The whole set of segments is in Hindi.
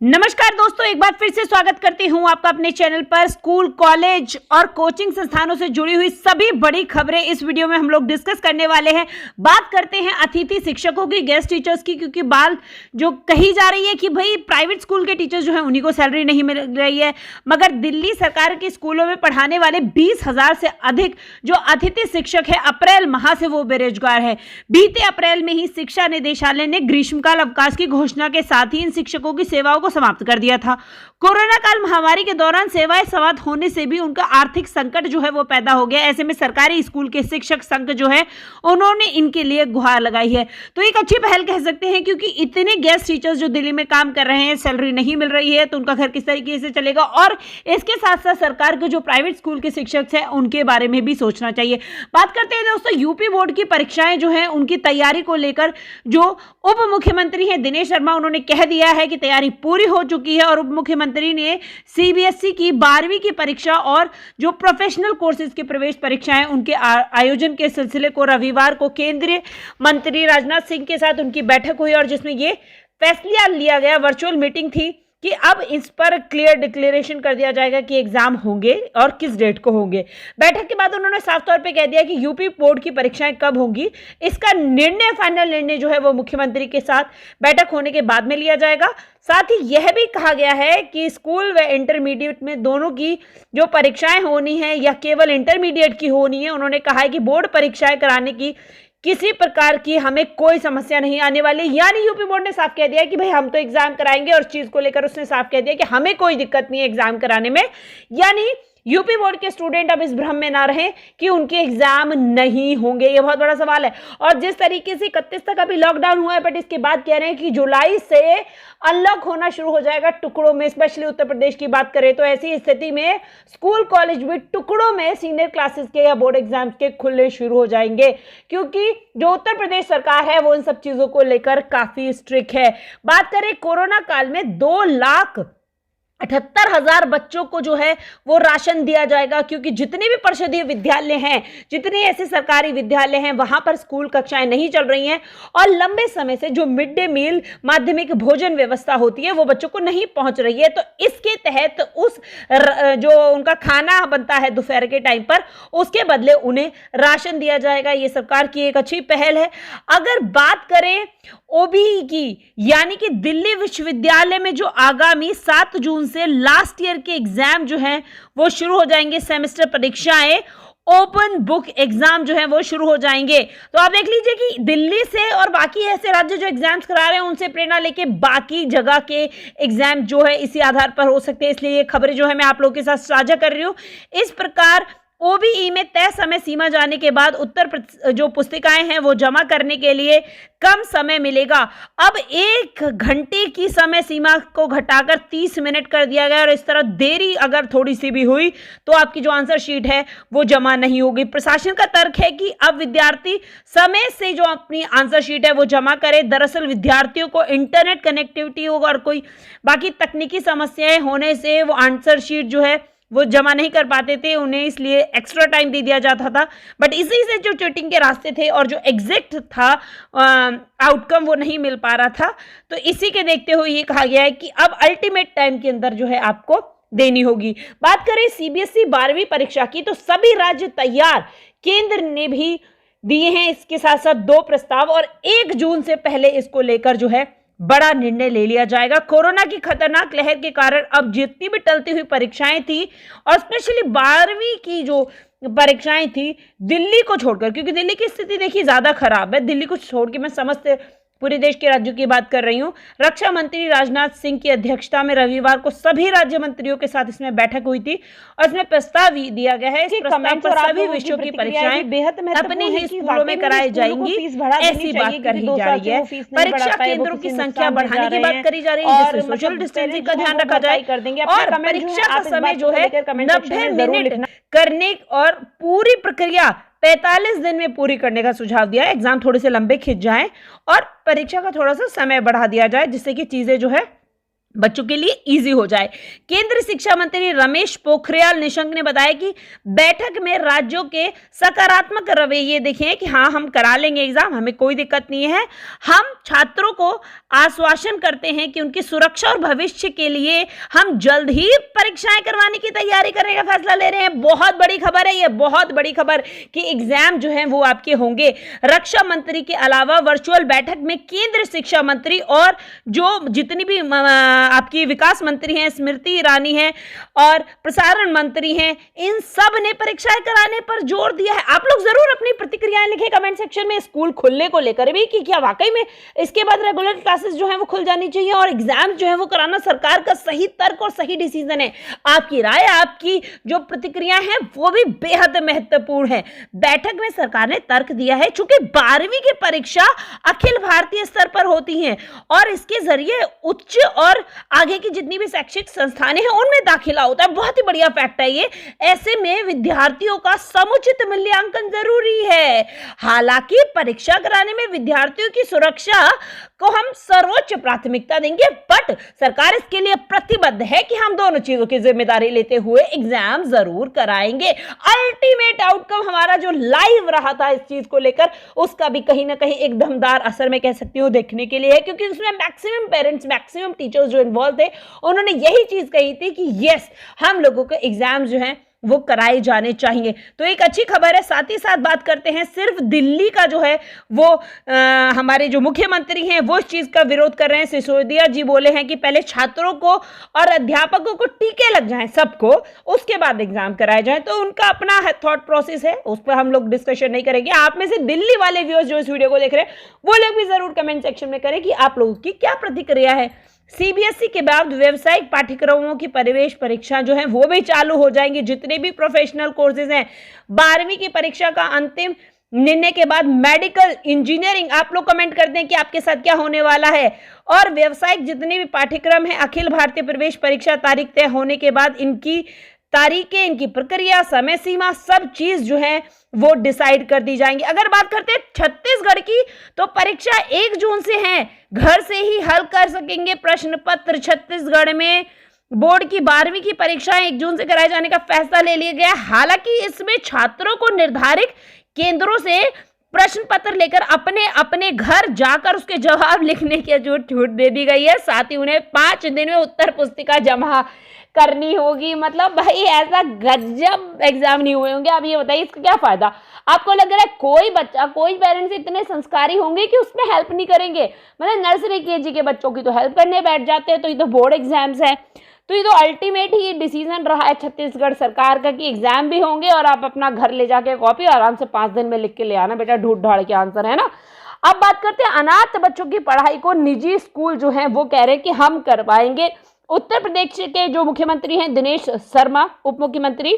नमस्कार दोस्तों, एक बार फिर से स्वागत करती हूं आपका अपने चैनल पर। स्कूल, कॉलेज और कोचिंग संस्थानों से जुड़ी हुई सभी बड़ी खबरें इस वीडियो में हम लोग डिस्कस करने वाले हैं। बात करते हैं अतिथि शिक्षकों की, गेस्ट टीचर्स की, क्योंकि बात जो कही जा रही है कि भाई प्राइवेट स्कूल के टीचर्स जो है उन्हीं को सैलरी नहीं मिल रही है, मगर दिल्ली सरकार के स्कूलों में पढ़ाने वाले 20,000 से अधिक जो अतिथि शिक्षक है अप्रैल माह से वो बेरोजगार है। बीते अप्रैल में ही शिक्षा निदेशालय ने ग्रीष्मकाल अवकाश की घोषणा के साथ ही इन शिक्षकों की सेवाओं को समाप्त कर दिया था। कोरोना काल महामारी के दौरान सेवाएं समाप्त होने से भी उनका आर्थिक संकट जो है वो पैदा हो गया। ऐसे में सरकारी स्कूल के शिक्षक संघ जो है उन्होंने इनके लिए गुहार लगाई है। तो एक अच्छी पहल कह सकते हैं, क्योंकि इतने गेस्ट टीचर्स जो दिल्ली में काम कर रहे हैं, सैलरी नहीं मिल रही है, तो उनका घर किस तरीके से चलेगा। और इसके साथ साथ सरकार के जो प्राइवेट स्कूल के शिक्षक हैं उनके बारे में भी सोचना चाहिए। बात करते हैं दोस्तों यूपी बोर्ड की परीक्षाएं जो है उनकी तैयारी को लेकर जो उप मुख्यमंत्री हैं दिनेश शर्मा, उन्होंने कह दिया है कि तैयारी पूरी हो चुकी है। और उप मुख्यमंत्री ने सीबीएसई की 12वीं की परीक्षा और जो प्रोफेशनल कोर्सेज की प्रवेश परीक्षाएं उनके आयोजन के सिलसिले को रविवार को केंद्रीय मंत्री राजनाथ सिंह के साथ उनकी बैठक हुई, और जिसमें यह फैसला लिया गया, वर्चुअल मीटिंग थी, कि अब इस पर क्लियर डिक्लेरेशन कर दिया जाएगा कि एग्जाम होंगे और किस डेट को होंगे। बैठक के बाद उन्होंने साफ तौर पे कह दिया कि यूपी बोर्ड की परीक्षाएं कब होंगी, इसका निर्णय, फाइनल निर्णय जो है वो मुख्यमंत्री के साथ बैठक होने के बाद में लिया जाएगा। साथ ही यह भी कहा गया है कि स्कूल व इंटरमीडिएट में दोनों की जो परीक्षाएं होनी है या केवल इंटरमीडिएट की होनी है, उन्होंने कहा है कि बोर्ड परीक्षाएं कराने की किसी प्रकार की हमें कोई समस्या नहीं आने वाली। यानी यूपी बोर्ड ने साफ कह दिया कि भाई हम तो एग्जाम कराएंगे, और चीज को लेकर उसने साफ कह दिया कि हमें कोई दिक्कत नहीं है एग्जाम कराने में। यानी यूपी बोर्ड के स्टूडेंट अब इस भ्रम में ना रहें कि उनके एग्जाम नहीं होंगे। ये बहुत बड़ा सवाल है। और जिस तरीके से 31 तक अभी लॉकडाउन हुआ है, बट इसके बाद कह रहे हैं कि जुलाई से अनलॉक होना शुरू हो जाएगा टुकड़ों में। स्पेशली उत्तर प्रदेश की बात करें तो ऐसी स्थिति में स्कूल, कॉलेज भी टुकड़ों में सीनियर क्लासेस के या बोर्ड एग्जाम्स के खुलने शुरू हो जाएंगे, क्योंकि जो उत्तर प्रदेश सरकार है वो इन सब चीजों को लेकर काफी स्ट्रिक्ट है। बात करें कोरोना काल में 2,78,000 बच्चों को जो है वो राशन दिया जाएगा, क्योंकि जितने भी परिषदीय विद्यालय हैं, जितने ऐसे सरकारी विद्यालय हैं, वहां पर स्कूल कक्षाएं नहीं चल रही हैं, और लंबे समय से जो मिड डे मील माध्यमिक भोजन व्यवस्था होती है वो बच्चों को नहीं पहुंच रही है। तो इसके तहत उस जो उनका खाना बनता है दोपहर के टाइम पर, उसके बदले उन्हें राशन दिया जाएगा। ये सरकार की एक अच्छी पहल है। अगर बात करें ओबीई की, यानी कि दिल्ली विश्वविद्यालय में जो आगामी 7 जून से लास्ट ईयर के एग्जाम जो हैं वो शुरू हो जाएंगे। सेमेस्टर परीक्षाएं, ओपन बुक एग्जाम जो है वो शुरू हो जाएंगे। तो आप देख लीजिए कि दिल्ली से और बाकी ऐसे राज्य जो एग्जाम्स करा रहे हैं उनसे प्रेरणा लेके बाकी जगह के एग्जाम जो है इसी आधार पर हो सकते हैं। इसलिए ये खबरें जो है मैं आप लोगों के साथ साझा कर रही हूँ। इस प्रकार ओबीई में तय समय सीमा जाने के बाद उत्तर जो पुस्तिकाएं हैं वो जमा करने के लिए कम समय मिलेगा। अब 1 घंटे की समय सीमा को घटाकर 30 मिनट कर दिया गया, और इस तरह देरी अगर थोड़ी सी भी हुई तो आपकी जो आंसर शीट है वो जमा नहीं होगी। प्रशासन का तर्क है कि अब विद्यार्थी समय से जो अपनी आंसर शीट है वो जमा करे। दरअसल विद्यार्थियों को इंटरनेट कनेक्टिविटी होगा और कोई बाकी तकनीकी समस्याएं होने से वो आंसर शीट जो है वो जमा नहीं कर पाते थे, उन्हें इसलिए एक्स्ट्रा टाइम दे दिया जाता था। बट इसी से जो चीटिंग के रास्ते थे और जो एग्जैक्ट था आउटकम वो नहीं मिल पा रहा था, तो इसी के देखते हुए ये कहा गया है कि अब अल्टीमेट टाइम के अंदर जो है आपको देनी होगी। बात करें सीबीएसई 12वीं परीक्षा की, तो सभी राज्य तैयार, केंद्र ने भी दिए हैं इसके साथ साथ 2 प्रस्ताव, और 1 जून से पहले इसको लेकर जो है बड़ा निर्णय ले लिया जाएगा। कोरोना की खतरनाक लहर के कारण अब जितनी भी टलती हुई परीक्षाएं थी, और स्पेशली 12वीं की जो परीक्षाएं थी दिल्ली को छोड़कर, क्योंकि दिल्ली की स्थिति देखिए ज्यादा खराब है, दिल्ली को छोड़ के मैं समस्त पूरे देश के राज्यों की बात कर रही हूँ। रक्षा मंत्री राजनाथ सिंह की अध्यक्षता में रविवार को सभी राज्य मंत्रियों के साथ इसमें बैठक हुई थी, और इसमें प्रस्ताव दिया गया है। इस प्रस्ताव पर सभी विषयों की परीक्षाएं अपने ही स्कूलों में कराई जाएंगी, ऐसी बात कही जा रही है। परीक्षा केंद्रों की संख्या बढ़ाने की बात करी जा रही है, जिससे सोशल डिस्टेंसिंग का ध्यान रखा जाए, और परीक्षा का समय जो है 90 मिनट करने और पूरी प्रक्रिया 45 दिन में पूरी करने का सुझाव दिया है। एग्जाम थोड़े से लंबे खिंच जाएं और परीक्षा का थोड़ा सा समय बढ़ा दिया जाए, जिससे कि चीजें जो है बच्चों के लिए इजी हो जाए। केंद्रीय शिक्षा मंत्री रमेश पोखरियाल निशंक ने बताया कि बैठक में राज्यों के सकारात्मक रवैये देखें कि हाँ, हम करा लेंगे एग्जाम, हमें कोई दिक्कत नहीं है। हम छात्रों को आश्वासन करते हैं कि उनकी सुरक्षा और भविष्य के लिए हम जल्द ही परीक्षाएं करवाने की तैयारी करने का फैसला ले रहे हैं। बहुत बड़ी खबर है ये, बहुत बड़ी खबर कि एग्जाम जो है वो आपके होंगे। रक्षा मंत्री के अलावा वर्चुअल बैठक में केंद्रीय शिक्षा मंत्री और जो जितनी भी आपकी विकास मंत्री हैं, स्मृति ईरानी हैं और प्रसारण मंत्री हैं, इन सब ने परीक्षाएं कराने पर जोर दिया है। आप लोग जरूर अपनी प्रतिक्रियाएं लिखें कमेंट सेक्शन में स्कूल खुलने को लेकर भी कि क्या वाकई में इसके बाद रेगुलर क्लासेस जो है वो खुल जानी चाहिए और एग्जाम जो है वो कराना सरकार का सही तर्क और सही डिसीजन है। आपकी राय, आपकी जो प्रतिक्रियाएं हैं वो भी बेहद महत्वपूर्ण है। बैठक में सरकार ने तर्क दिया है चूंकि 12वीं की परीक्षा अखिल भारतीय स्तर पर होती है और इसके जरिए उच्च और आगे की जितनी भी शैक्षिक संस्थानें हैं उनमें दाखिला होता है। बहुत ही बढ़िया फैक्ट है ये। ऐसे में विद्यार्थियों का समुचित मूल्यांकन जरूरी है। हालांकि परीक्षा कराने में विद्यार्थियों की सुरक्षा को हम सर्वोच्च प्राथमिकता देंगे, बट सरकार इसके लिए प्रतिबद्ध है कि हम दोनों चीजों की जिम्मेदारी लेते हुए एग्जाम जरूर कराएंगे। अल्टीमेट आउटकम हमारा जो लाइव रहा था इस चीज को लेकर, उसका भी कहीं ना कहीं एक दमदार असर मैं कह सकती हूँ देखने के लिए है, क्योंकि उसमें मैक्सिमम पेरेंट्स, मैक्सिमम टीचर्स जो इन्वॉल्व थे उन्होंने यही चीज कही थी कि यस, हम लोगों के एग्जाम जो हैं वो कराए जाने चाहिए। तो एक अच्छी खबर है। साथ ही साथ बात करते हैं, सिर्फ दिल्ली का जो है वो हमारे जो मुख्यमंत्री हैं वो इस चीज का विरोध कर रहे हैं। सिसोदिया जी बोले हैं कि पहले छात्रों को और अध्यापकों को टीके लग जाएं सबको, उसके बाद एग्जाम कराए जाएं। तो उनका अपना थॉट प्रोसेस है, उस पर हम लोग डिस्कशन नहीं करेंगे। आप में से दिल्ली वाले व्यूअर्स जो इस वीडियो को देख रहे हैं वो लोग भी जरूर कमेंट सेक्शन में करें कि आप लोगों की क्या प्रतिक्रिया है। सीबीएसई के बाद व्यावसायिक पाठ्यक्रमों की प्रवेश परीक्षा जो है वो भी चालू हो जाएंगी। जितने भी प्रोफेशनल कोर्सेज हैं, 12वीं की परीक्षा का अंतिम निर्णय के बाद मेडिकल, इंजीनियरिंग, आप लोग कमेंट कर दें कि आपके साथ क्या होने वाला है। और व्यावसायिक जितने भी पाठ्यक्रम हैं, अखिल भारतीय प्रवेश परीक्षा तारीख तय होने के बाद इनकी तारीखें, इनकी प्रक्रिया, समय सीमा, सब चीज जो है वो डिसाइड कर दी जाएंगी। अगर बात करते हैं छत्तीसगढ़ की, तो परीक्षा 1 जून से है, घर से ही हल कर सकेंगे प्रश्न पत्र। छत्तीसगढ़ में बोर्ड की 12वीं की परीक्षाएं 1 जून से कराए जाने का फैसला ले लिया गया। हालांकि इसमें छात्रों को निर्धारित केंद्रों से प्रश्न पत्र लेकर अपने अपने घर जाकर उसके जवाब लिखने की छूट दे दी गई है। साथ ही उन्हें 5 दिन में उत्तर पुस्तिका जमा करनी होगी। मतलब भाई ऐसा गजब एग्जाम नहीं हुए होंगे। आप ये बताइए इसका क्या फायदा? आपको लग रहा है कोई बच्चा, कोई पेरेंट्स इतने संस्कारी होंगे कि उसमें हेल्प नहीं करेंगे? मतलब नर्सरी केजी के बच्चों की तो हेल्प करने बैठ जाते हैं। तो ये तो बोर्ड एग्जाम्स है, तो ये तो अल्टीमेट ही डिसीजन रहा है छत्तीसगढ़ सरकार का कि एग्जाम भी होंगे और आप अपना घर ले जाके कॉपी आराम से 5 दिन में लिख के ले आना बेटा, ढूंढ ढाड़ के आंसर, है ना। अब बात करते हैं अनाथ बच्चों की पढ़ाई को निजी स्कूल जो है वो कह रहे हैं कि हम करवाएंगे। उत्तर प्रदेश के जो मुख्यमंत्री हैं दिनेश शर्मा, उप मुख्यमंत्री,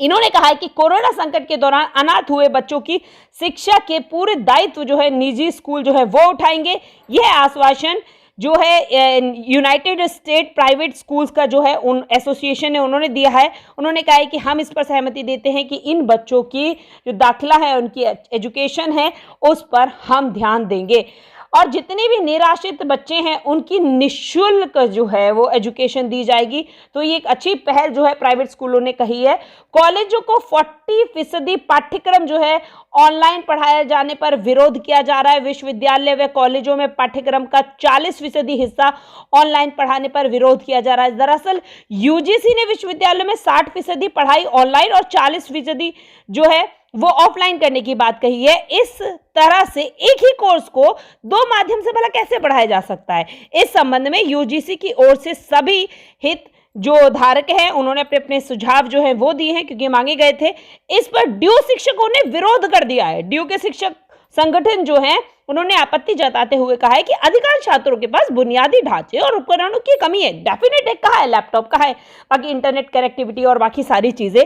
इन्होंने कहा है कि कोरोना संकट के दौरान अनाथ हुए बच्चों की शिक्षा के पूरे दायित्व जो है निजी स्कूल जो है वो उठाएंगे। यह आश्वासन जो है यूनाइटेड स्टेट प्राइवेट स्कूल्स का जो है उन एसोसिएशन है उन्होंने दिया है। उन्होंने कहा है कि हम इस पर सहमति देते हैं कि इन बच्चों की जो दाखिला है, उनकी एजुकेशन है, उस पर हम ध्यान देंगे और जितने भी निराश्रित बच्चे हैं उनकी निःशुल्क जो है वो एजुकेशन दी जाएगी। तो ये एक अच्छी पहल जो है प्राइवेट स्कूलों ने कही है। कॉलेजों को 40% पाठ्यक्रम जो है ऑनलाइन पढ़ाए जाने पर विरोध किया जा रहा है। विश्वविद्यालय व कॉलेजों में पाठ्यक्रम का 40% हिस्सा ऑनलाइन पढ़ाने पर विरोध किया जा रहा है। दरअसल यूजीसी ने विश्वविद्यालय में 60% पढ़ाई ऑनलाइन और 40% जो है वो ऑफलाइन करने की बात कही है। इस तरह से एक ही कोर्स को 2 माध्यम से भला कैसे पढ़ाया जा सकता है? इस संबंध में यूजीसी की ओर से सभी हित जो धारक हैं उन्होंने अपने अपने सुझाव जो है वो दिए हैं, क्योंकि मांगे गए थे। इस पर ड्यू शिक्षकों ने विरोध कर दिया है। ड्यू के शिक्षक संगठन जो है उन्होंने आपत्ति जताते हुए कहा है कि अधिकांश छात्रों के पास बुनियादी ढांचे और उपकरणों की कमी है। डेफिनेट है, कहा है, लैपटॉप कहा है, बाकी इंटरनेट कनेक्टिविटी और बाकी सारी चीजें।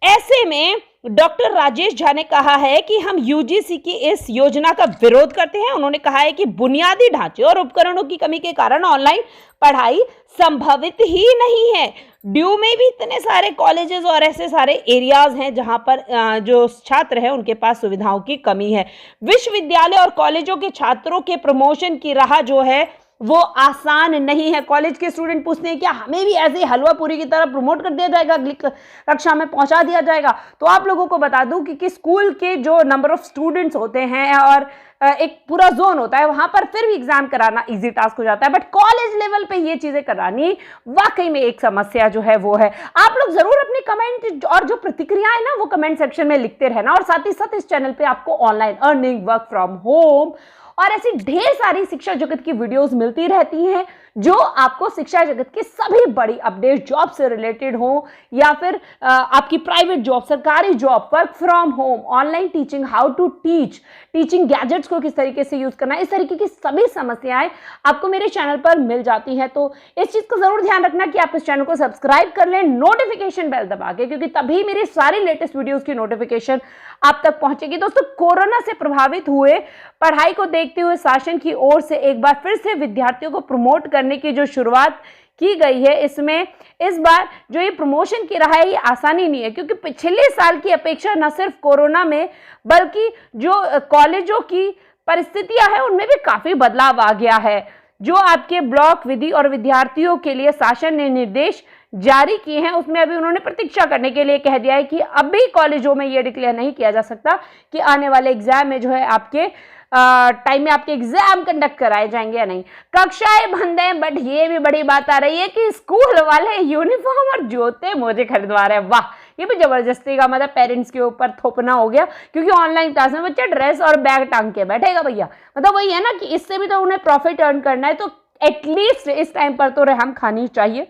ऐसे में डॉक्टर राजेश झा ने कहा है कि हम यूजीसी की इस योजना का विरोध करते हैं। उन्होंने कहा है कि बुनियादी ढांचे और उपकरणों की कमी के कारण ऑनलाइन पढ़ाई संभवित ही नहीं है। ड्यू में भी इतने सारे कॉलेजेस और ऐसे सारे एरियाज हैं जहां पर जो छात्र हैं उनके पास सुविधाओं की कमी है। विश्वविद्यालय और कॉलेजों के छात्रों के प्रमोशन की राह जो है वो आसान नहीं है। कॉलेज के स्टूडेंट पूछते हैं क्या हमें भी ऐसे ही हलवा पूरी की तरह प्रमोट कर दिया जाएगा, अगली कक्षा में पहुंचा दिया जाएगा? तो आप लोगों को बता दूं कि स्कूल के जो नंबर ऑफ स्टूडेंट्स होते हैं और एक पूरा जोन होता है, वहां पर फिर भी एग्जाम कराना इजी टास्क हो जाता है, बट कॉलेज लेवल पे ये चीजें करानी वाकई में एक समस्या जो है वो है। आप लोग जरूर अपनी कमेंट और जो प्रतिक्रियाएं ना वो कमेंट सेक्शन में लिखते रहना, और साथ ही साथ इस चैनल पे आपको online earning, work from home और ऐसी ढेर सारी शिक्षा जगत की वीडियोस मिलती रहती हैं जो आपको शिक्षा जगत की सभी बड़ी अपडेट, जॉब से रिलेटेड हो या फिर आपकी प्राइवेट जॉब, सरकारी job, work from home, online teaching, how to teach, teaching gadgets को किस तरीके से यूज करना, इस तरीके की सभी समस्याएं आपको मेरे चैनल पर मिल जाती हैं। तो इस चीज को जरूर ध्यान रखना कि आप इस चैनल को सब्सक्राइब कर लें, नोटिफिकेशन बेल दबा के, क्योंकि तभी मेरी सारी लेटेस्ट वीडियोस की नोटिफिकेशन आप तक पहुंचेगी। दोस्तों, कोरोना से प्रभावित हुए पढ़ाई को देखते हुए शासन की ओर से एक बार फिर से विद्यार्थियों को प्रमोट करने की जो शुरुआत की गई है, इसमें इस बार जो ये प्रमोशन की रहा है ये आसानी नहीं है, क्योंकि पिछले साल की अपेक्षा न सिर्फ कोरोना में बल्कि जो कॉलेजों की परिस्थितियां हैं उनमें भी काफी बदलाव आ गया है। जो आपके ब्लॉक विधि और विद्यार्थियों के लिए शासन ने निर्देश जारी किए हैं उसमें अभी उन्होंने प्रतीक्षा करने के लिए कह दिया है कि अभी कॉलेजों में ये डिक्लेयर नहीं किया जा सकता कि आने वाले एग्जाम में जो है आपके टाइम में आपके एग्जाम कंडक्ट कराए जाएंगे या नहीं। कक्षाएं बंद हैं, बट ये भी बड़ी बात आ रही है कि स्कूल वाले यूनिफॉर्म और जूते मोजे खरीदवा रहे हैं। वाह, ये भी जबरदस्ती का मतलब पेरेंट्स के ऊपर थोपना हो गया, क्योंकि ऑनलाइन क्लास में बच्चा ड्रेस और बैग टांग के बैठेगा भैया। मतलब वही है ना कि इससे भी तो उन्हें प्रॉफिट अर्न करना है, तो एटलीस्ट इस टाइम पर तो रहम खानी चाहिए।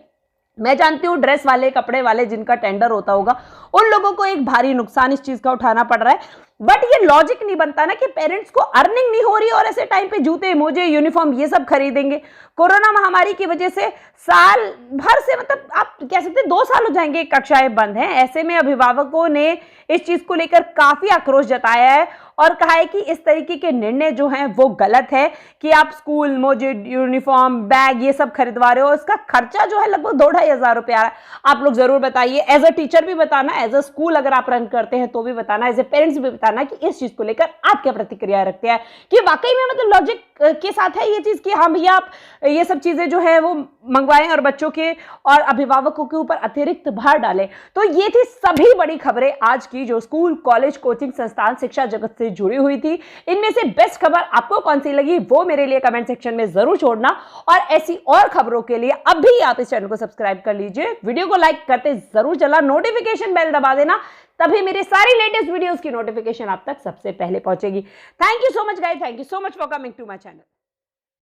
मैं जानती हूँ ड्रेस वाले, कपड़े वाले जिनका टेंडर होता होगा उन लोगों को एक भारी नुकसान इस चीज का उठाना पड़ रहा है, बट ये लॉजिक नहीं बनता ना कि पेरेंट्स को अर्निंग नहीं हो रही और ऐसे टाइम पे जूते, मोजे, यूनिफॉर्म ये सब खरीदेंगे। कोरोना महामारी की वजह से साल भर से, मतलब आप कह सकते हैं 2 साल हो जाएंगे कक्षाएं बंद हैं। ऐसे में अभिभावकों ने इस चीज को लेकर काफी आक्रोश जताया है और कहा है कि इस तरीके के निर्णय जो हैं वो गलत है कि आप स्कूल मोजे, यूनिफॉर्म, बैग ये सब खरीदवा रहे हो। इसका खर्चा जो है लगभग 2-2.5 हजार रुपये आ रहा है। आप लोग जरूर बताइए, एज अ टीचर भी बताना, एज अ स्कूल अगर आप रन करते हैं तो भी बताना, एज ए पेरेंट्स भी बताना कि इस चीज को लेकर आप क्या प्रतिक्रिया रखते हैं, कि वाकई में मतलब लॉजिक के साथ है ये चीज कि हाँ भैया आप ये सब चीजें जो है वो मंगवाएं और बच्चों के और अभिभावकों के ऊपर अतिरिक्त भार डालें। तो ये थी सभी बड़ी खबरें आज की जो स्कूल, कॉलेज, कोचिंग संस्थान, शिक्षा जगत से जुड़ी हुई थी। इनमें से बेस्ट खबर आपको कौन सी लगी वो मेरे लिए कमेंट सेक्शन में जरूर छोड़ना, और ऐसी और खबरों के लिए अभी आप इस चैनल को सब्सक्राइब कर लीजिए, वीडियो को लाइक करते जरूर चला, नोटिफिकेशन बेल दबा देना, तभी मेरी सारी लेटेस्ट वीडियोस की नोटिफिकेशन आप तक सबसे पहले पहुंचेगी। Thank you so much guys, thank you so much for coming to my channel.